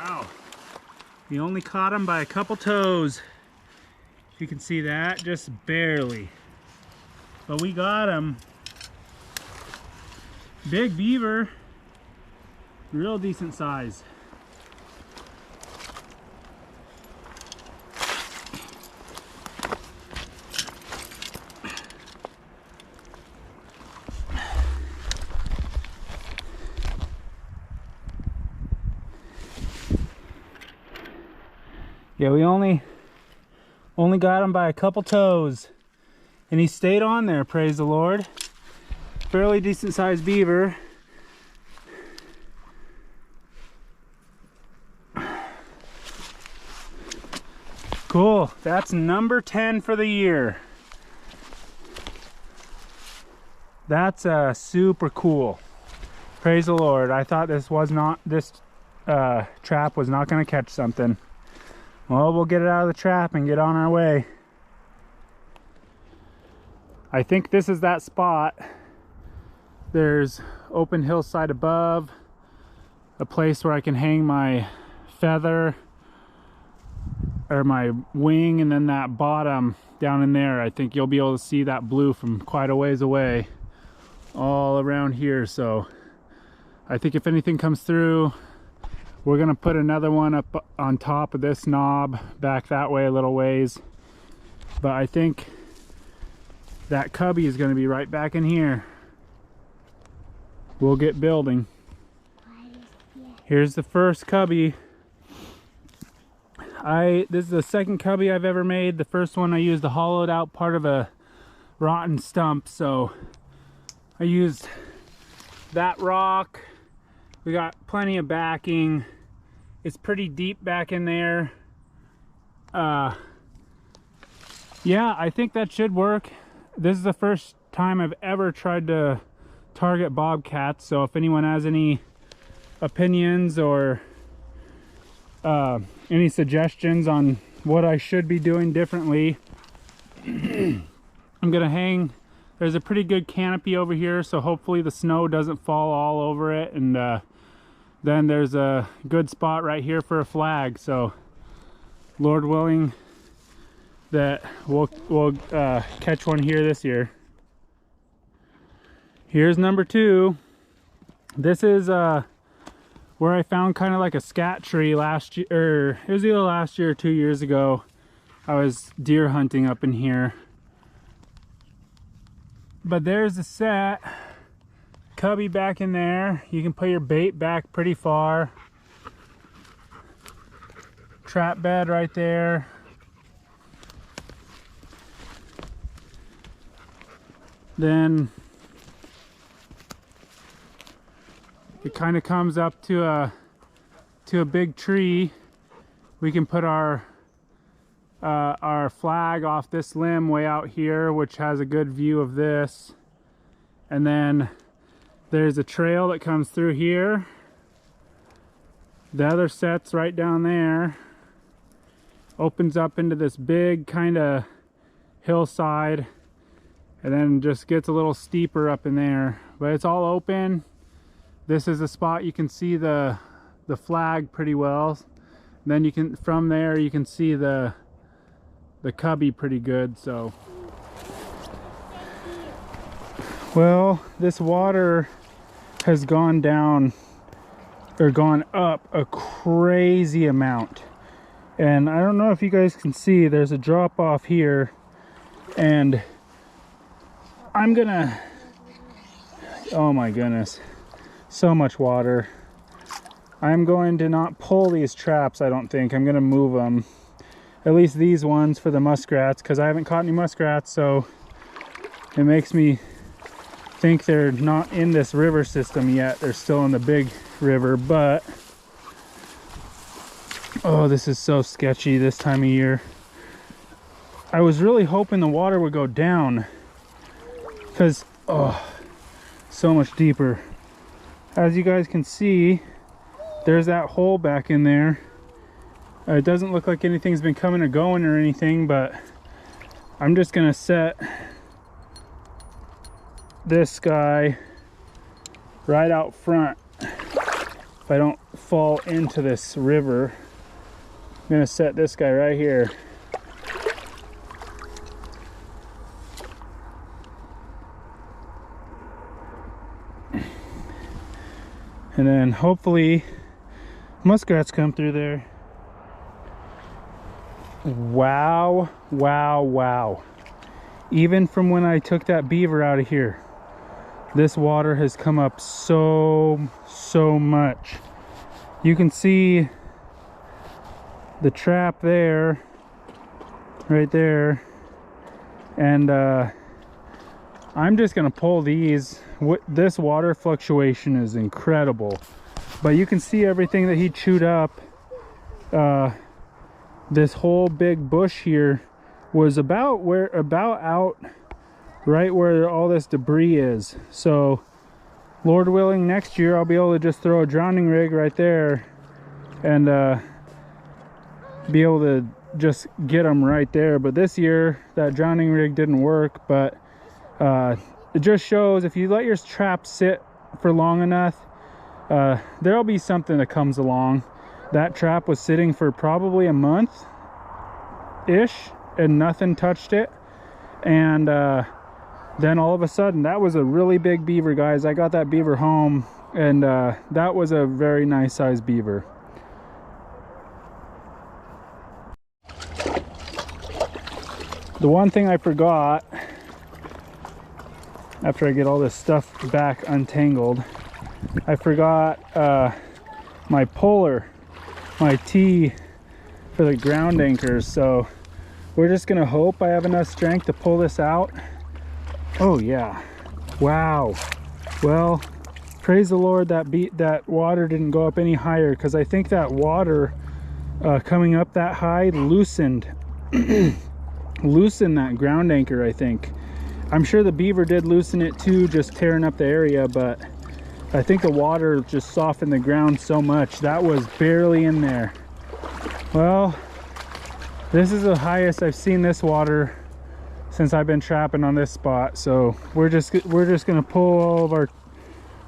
Wow. We only caught him by a couple toes. You can see that, just barely. But we got him. Big beaver. Real decent size. Yeah, we only got him by a couple toes, and he stayed on there, praise the Lord. Fairly decent sized beaver. Cool, that's number 10 for the year. That's super cool. Praise the Lord. I thought this trap was not going to catch something. Well, we'll get it out of the trap and get on our way. I think this is that spot. There's open hillside above, a place where I can hang my feather or my wing, and then that bottom down in there. I think you'll be able to see that blue from quite a ways away all around here. So I think if anything comes through, we're gonna put another one up on top of this knob back that way a little ways. But I think that cubby is gonna be right back in here. We'll get building. Here's the first cubby. This is the second cubby I've ever made. The first one I used the hollowed out part of a rotten stump, so I used that rock. We got plenty of backing. It's pretty deep back in there. Yeah, I think that should work. This is the first time I've ever tried to target bobcats, so if anyone has any opinions or any suggestions on what I should be doing differently, I'm gonna hang. There's a pretty good canopy over here, so hopefully the snow doesn't fall all over it, and then there's a good spot right here for a flag. So Lord willing that we'll catch one here this year. Here's number 2. This is where I found kind of like a scat tree last year, or it was either last year or 2 years ago. I was deer hunting up in here. But there's a set cubby back in there. You can put your bait back pretty far. Trap bed right there. Then it kind of comes up to a big tree. We can put our flag off this limb way out here, which has a good view of this. And then there's a trail that comes through here. The other set's right down there. Opens up into this big kind of hillside, and then just gets a little steeper up in there. But it's all open. This is a spot you can see the flag pretty well. Then you can, from there you can see the cubby pretty good. So, well, this water has gone down, or gone up a crazy amount, and I don't know if you guys can see, there's a drop off here, and I'm gonna, oh my goodness, so much water. I'm going to not pull these traps, I don't think. I'm gonna move them, at least these ones, for the muskrats, because I haven't caught any muskrats, so it makes me think they're not in this river system yet. They're still in the big river. But oh, this is so sketchy this time of year. I was really hoping the water would go down, because oh, so much deeper. As you guys can see, there's that hole back in there. It doesn't look like anything's been coming or going or anything, but I'm just gonna set this guy right out front if I don't fall into this river. I'm gonna set this guy right here. And then hopefully muskrats come through there. Wow, wow, wow. Even from when I took that beaver out of here, this water has come up so much. You can see the trap there, right there. And I'm just gonna pull these. This water fluctuation is incredible, but you can see everything that he chewed up. This whole big bush here was about out right where all this debris is. So Lord willing, next year I'll be able to just throw a drowning rig right there and be able to just get them right there. But this year that drowning rig didn't work. But it just shows if you let your trap sit for long enough, there'll be something that comes along. That trap was sitting for probably a month ish and nothing touched it. And then all of a sudden, that was a really big beaver, guys. I got that beaver home, and that was a very nice sized beaver. The one thing I forgot, after I get all this stuff back untangled, I forgot my puller, my T for the ground anchors. So we're just gonna hope I have enough strength to pull this out. Oh yeah, wow. Well, praise the Lord that water didn't go up any higher, because I think that water coming up that high loosened loosened that ground anchor. I think, I'm sure the beaver did loosen it too, just tearing up the area, but I think the water just softened the ground so much. That was barely in there. Well, this is the highest I've seen this water since I've been trapping on this spot. So we're just gonna pull all of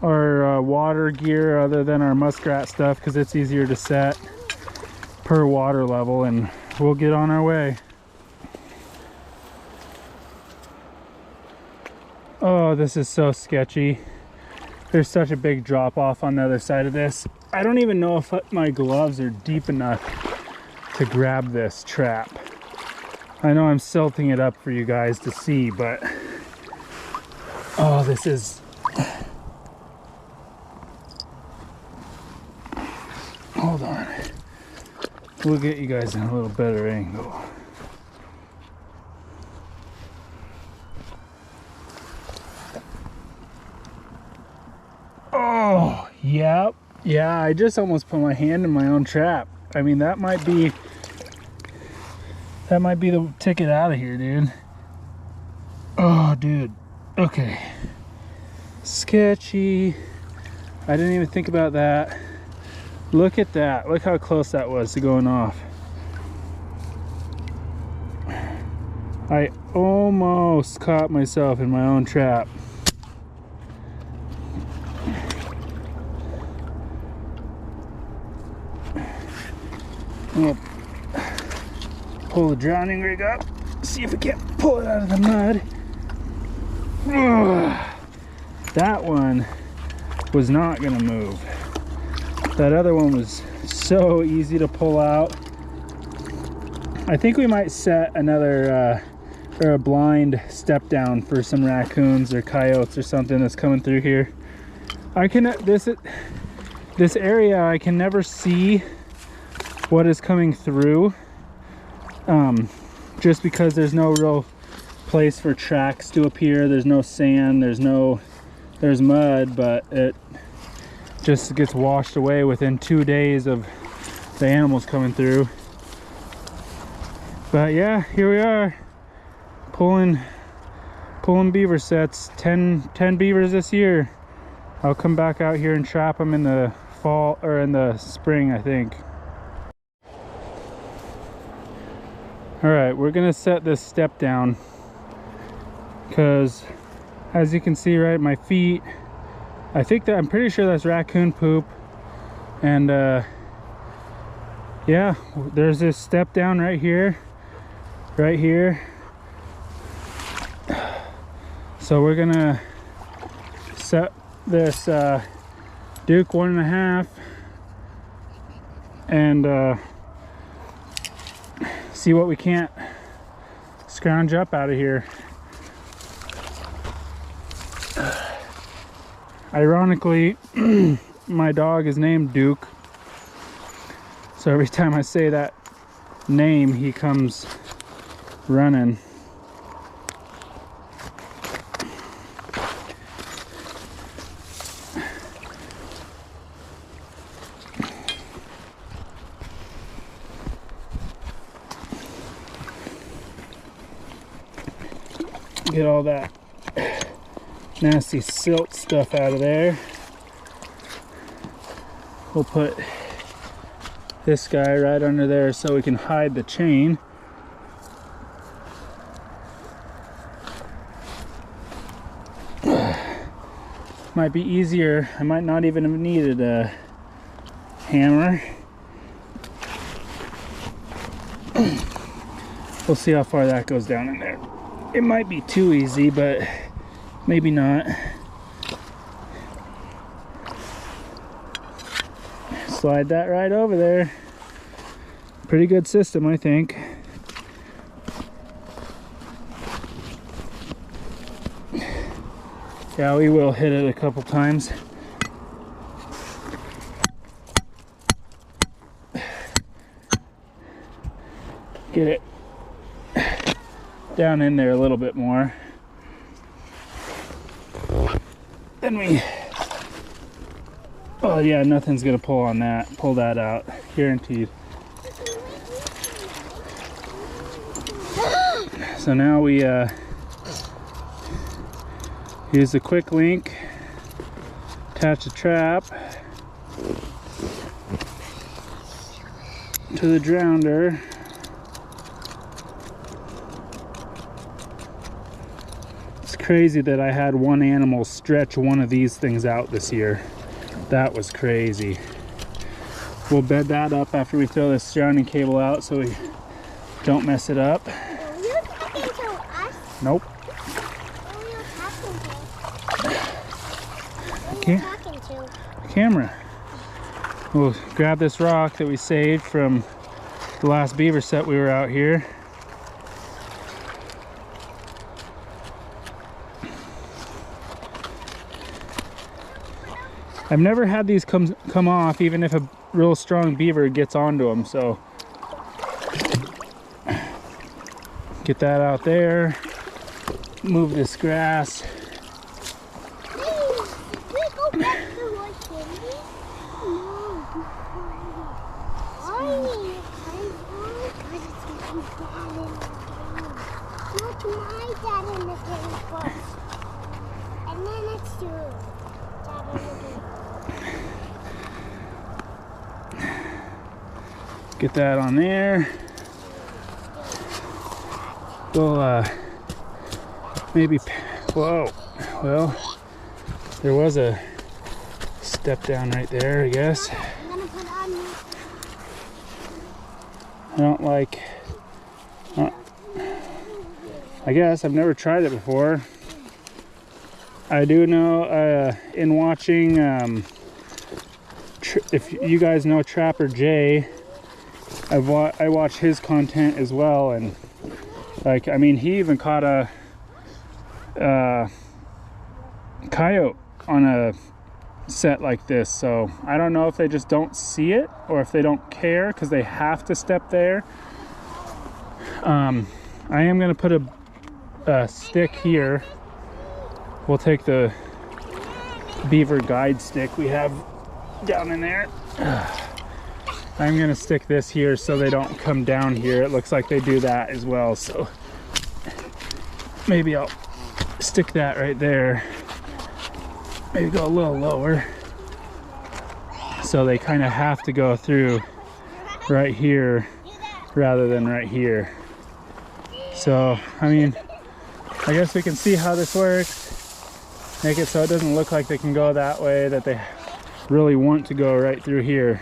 our water gear other than our muskrat stuff, because it's easier to set per water level, and we'll get on our way. Oh, this is so sketchy. There's such a big drop off on the other side of this. I don't even know if my gloves are deep enough to grab this trap. I know I'm silting it up for you guys to see, but oh, this is, hold on, we'll get you guys in a little better angle. Oh, yep. Yeah, I just almost put my hand in my own trap. I mean, that might be the ticket out of here, dude. Oh, dude. Okay. Sketchy. I didn't even think about that. Look at that. Look how close that was to going off. I almost caught myself in my own trap. I'm gonna pull the drowning rig up, see if we can't pull it out of the mud. Ugh. That one was not gonna move. That other one was so easy to pull out. I think we might set another or a blind step down for some raccoons or coyotes or something that's coming through here. I can this area I can never see what is coming through, just because there's no real place for tracks to appear. There's no sand, there's mud, but it just gets washed away within 2 days of the animals coming through. But yeah, here we are, pulling beaver sets. 10 beavers this year. I'll come back out here and trap them in the fall or in the spring, I think. All right, we're gonna set this step down, because as you can see, right, my feet, I'm pretty sure that's raccoon poop. And yeah, there's this step down right here, right here. So we're gonna set this Duke 1.5 and see what we can't scrounge up out of here. Ironically, my dog is named Duke, so every time I say that name, he comes running. Get all that nasty silt stuff out of there. We'll put this guy right under there so we can hide the chain. Might be easier. I might not even have needed a hammer. We'll see how far that goes down in there. It might be too easy, but maybe not. Slide that right over there. Pretty good system, I think. Yeah, we will hit it a couple times. Get it down in there a little bit more. Then we, oh yeah, nothing's gonna pull on that. Pull that out, guaranteed. So now we use the quick link, attach a trap to the drowner. Crazy that I had one animal stretch one of these things out this year. That was crazy. We'll bed that up after we throw this surrounding cable out so we don't mess it up. Are you talking to us? Nope. Who are you talking to? Okay. Who are you talking to? The camera. We'll grab this rock that we saved from the last beaver set we were out here. I've never had these come off, even if a real strong beaver gets onto them, so get that out there, move this grass. Get that on there. We'll maybe, whoa, well, there was a step down right there, I guess. I don't like, I guess I've never tried it before. I do know in watching, if you guys know Trapper Jay, I watch his content as well, and like, I mean, he even caught a coyote on a set like this. So I don't know if they just don't see it or if they don't care because they have to step there. I am gonna put a stick here. We'll take the beaver guide stick we have down in there. I'm gonna stick this here so they don't come down here. It looks like they do that as well, so maybe I'll stick that right there. Maybe go a little lower. So they kind of have to go through right here rather than right here. So, I mean, I guess we can see how this works. Make it so it doesn't look like they can go that way, that they really want to go right through here.